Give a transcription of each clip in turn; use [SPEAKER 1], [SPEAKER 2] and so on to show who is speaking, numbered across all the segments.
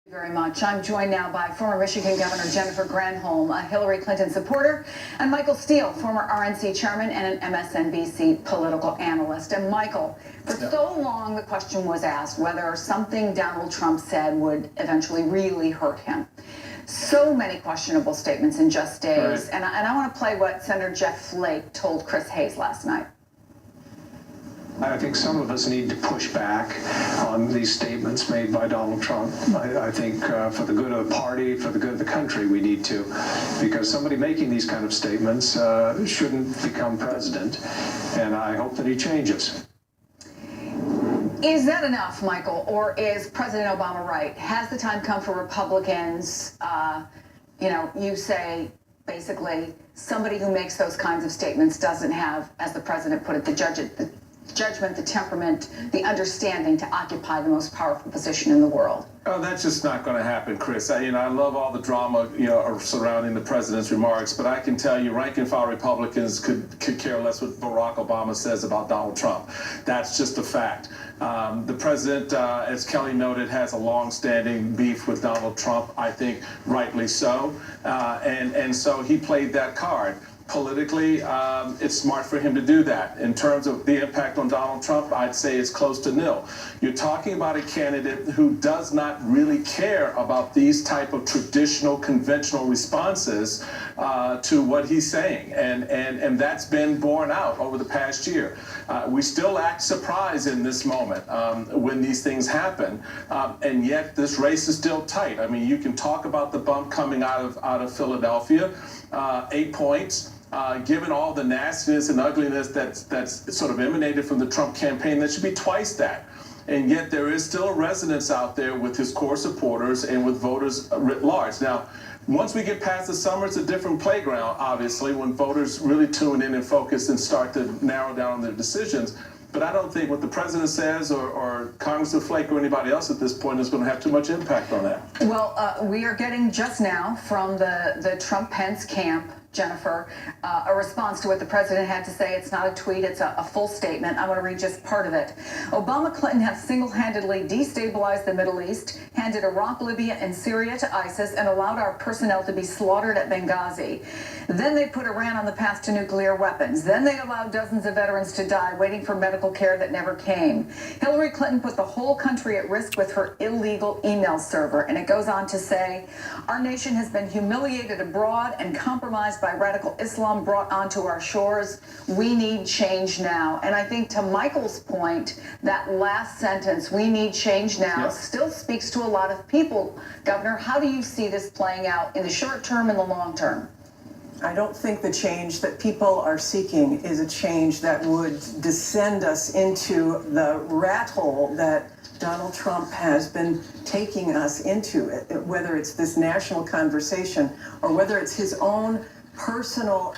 [SPEAKER 1] Very much. I'm joined now by former Michigan Governor Jennifer Granholm, a Hillary Clinton supporter, and Michael Steele, former RNC chairman and an MSNBC political analyst. And Michael, for so long the question was asked whether something Donald Trump said would eventually really hurt him. So many questionable statements in just days. Right. And I want to play what Senator Jeff Flake told Chris Hayes last night.
[SPEAKER 2] I think some of us need to push back on these statements made by Donald Trump. I think for the good of the party, for the good of the country, we need to, because somebody making these kind of statements shouldn't become president, and I hope that he changes.
[SPEAKER 1] Is that enough, Michael, or is President Obama right? Has the time come for Republicans, you say, basically, somebody who makes those kinds of statements doesn't have, as the president put it, the judgment, the temperament, the understanding to occupy the most powerful position in the world?
[SPEAKER 3] Oh, that's just not going to happen, Chris. I love all the drama, surrounding the president's remarks, but I can tell you, rank and file Republicans could care less what Barack Obama says about Donald Trump. That's just a fact. The president, as Kelly noted, has a long-standing beef with Donald Trump. I think rightly so, and so he played that card. Politically, it's smart for him to do that. In terms of the impact on Donald Trump, I'd say it's close to nil. You're talking about a candidate who does not really care about these type of traditional, conventional responses to what he's saying, and that's been borne out over the past year. We still act surprised in this moment when these things happen, and yet this race is still tight. I mean, you can talk about the bump coming out of Philadelphia, 8 points. Given all the nastiness and ugliness that's sort of emanated from the Trump campaign, that should be twice that. And yet there is still a resonance out there with his core supporters and with voters writ large. Now, once we get past the summer, it's a different playground, obviously, when voters really tune in and focus and start to narrow down their decisions. But I don't think what the president says or Congressman Flake or anybody else at this point is going to have too much impact on that.
[SPEAKER 1] Well, we are getting just now from the Trump-Pence camp, Jennifer, a response to what the president had to say. It's not a tweet, it's a full statement. I want to read just part of it. Obama Clinton have single-handedly destabilized the Middle East, handed Iraq, Libya, and Syria to ISIS, and allowed our personnel to be slaughtered at Benghazi. Then they put Iran on the path to nuclear weapons. Then they allowed dozens of veterans to die waiting for medical care that never came. Hillary Clinton put the whole country at risk with her illegal email server. And it goes on to say, our nation has been humiliated abroad and compromised by radical Islam brought onto our shores. We need change now. And I think to Michael's point, that last sentence, we need change now, still speaks to a lot of people. Governor, how do you see this playing out in the short term and the long term?
[SPEAKER 4] I don't think the change that people are seeking is a change that would descend us into the rat hole that Donald Trump has been taking us into, whether it's this national conversation or whether it's his own personal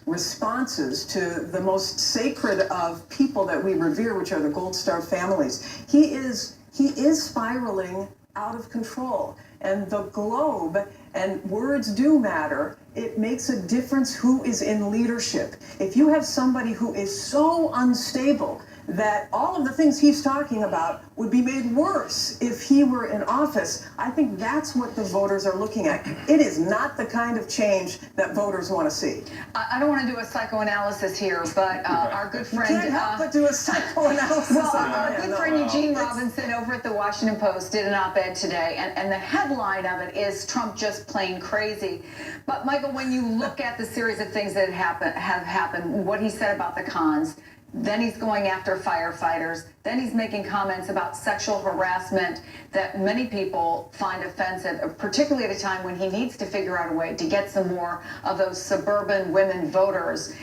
[SPEAKER 4] responses to the most sacred of people that we revere, which are the Gold Star families. He is spiraling out of control. And the globe, and words do matter, it makes a difference who is in leadership. If you have somebody who is so unstable that all of the things he's talking about would be made worse if he were in office, I think that's what the voters are looking at. It is not the kind of change that voters want to see.
[SPEAKER 1] I don't want to do a psychoanalysis here, but our good friend...
[SPEAKER 4] You can't help but do a psychoanalysis.
[SPEAKER 1] Well, our good friend Eugene Robinson over at the Washington Post did an op-ed today, and the headline of it is Trump just plain crazy. But Michael, when you look at the series of things that have happened, what he said about the cons, then he's going after firefighters. Then he's making comments about sexual harassment that many people find offensive, particularly at a time when he needs to figure out a way to get some more of those suburban women voters.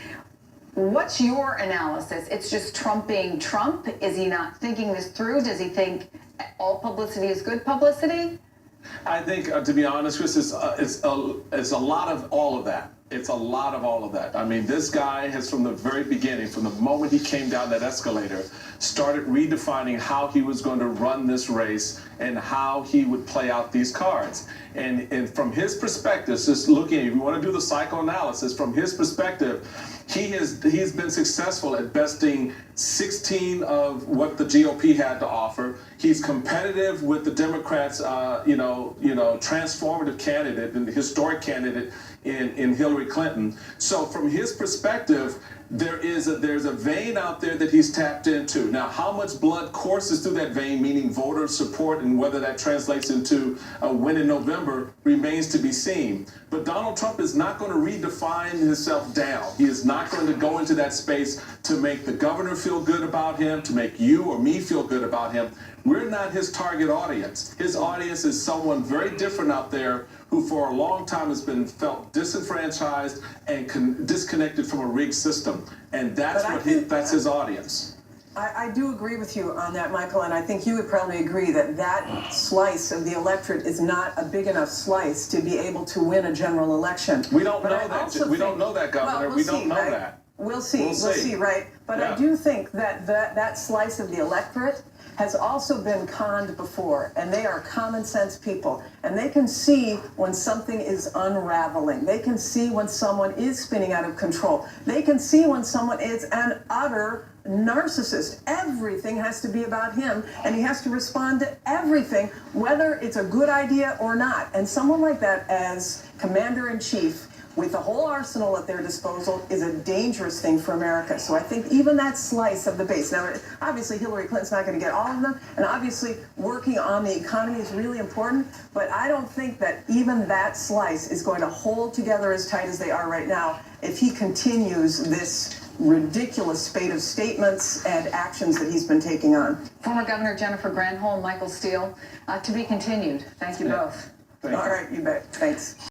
[SPEAKER 1] What's your analysis? It's just Trump being Trump? Is he not thinking this through? Does he think all publicity is good publicity?
[SPEAKER 3] I think, to be honest, Chris, it's a lot of all of that. It's a lot of all of that. I mean, this guy has, from the very beginning, from the moment he came down that escalator, started redefining how he was going to run this race and how he would play out these cards. And from his perspective, just looking, if you want to do the psychoanalysis, from his perspective, he's been successful at besting 16 of what the GOP had to offer. He's competitive with the Democrats, transformative candidate and historic candidate in Hillary Clinton. So from his perspective, there's a vein out there that he's tapped into. Now, how much blood courses through that vein, meaning voter support, and whether that translates into a win in November remains to be seen. But Donald Trump is not going to redefine himself down. He is not going to go into that space to make the governor feel good about him, to make you or me feel good about him. We're not his target audience. His audience is someone very different out there who for a long time has been felt disenfranchised and disconnected from a rigged system. And that's his audience.
[SPEAKER 4] I do agree with you on that, Michael, and I think you would probably agree that that slice of the electorate is not a big enough slice to be able to win a general election.
[SPEAKER 3] We don't know that. We don't know that, Governor.
[SPEAKER 4] Well,
[SPEAKER 3] we don't know
[SPEAKER 4] right?
[SPEAKER 3] that.
[SPEAKER 4] We'll see, right? But yeah. I do think that that slice of the electorate has also been conned before, and they are common sense people, and they can see when something is unraveling. They can see when someone is spinning out of control. They can see when someone is an utter narcissist. Everything has to be about him, and he has to respond to everything, whether it's a good idea or not. And someone like that as commander-in-chief, with the whole arsenal at their disposal, is a dangerous thing for America. So I think even that slice of the base, now obviously Hillary Clinton's not going to get all of them, and obviously working on the economy is really important, but I don't think that even that slice is going to hold together as tight as they are right now if he continues this ridiculous spate of statements and actions that he's been taking on.
[SPEAKER 1] Former Governor Jennifer Granholm, Michael Steele, to be continued. Thank you both.
[SPEAKER 4] All right, you bet. Thanks.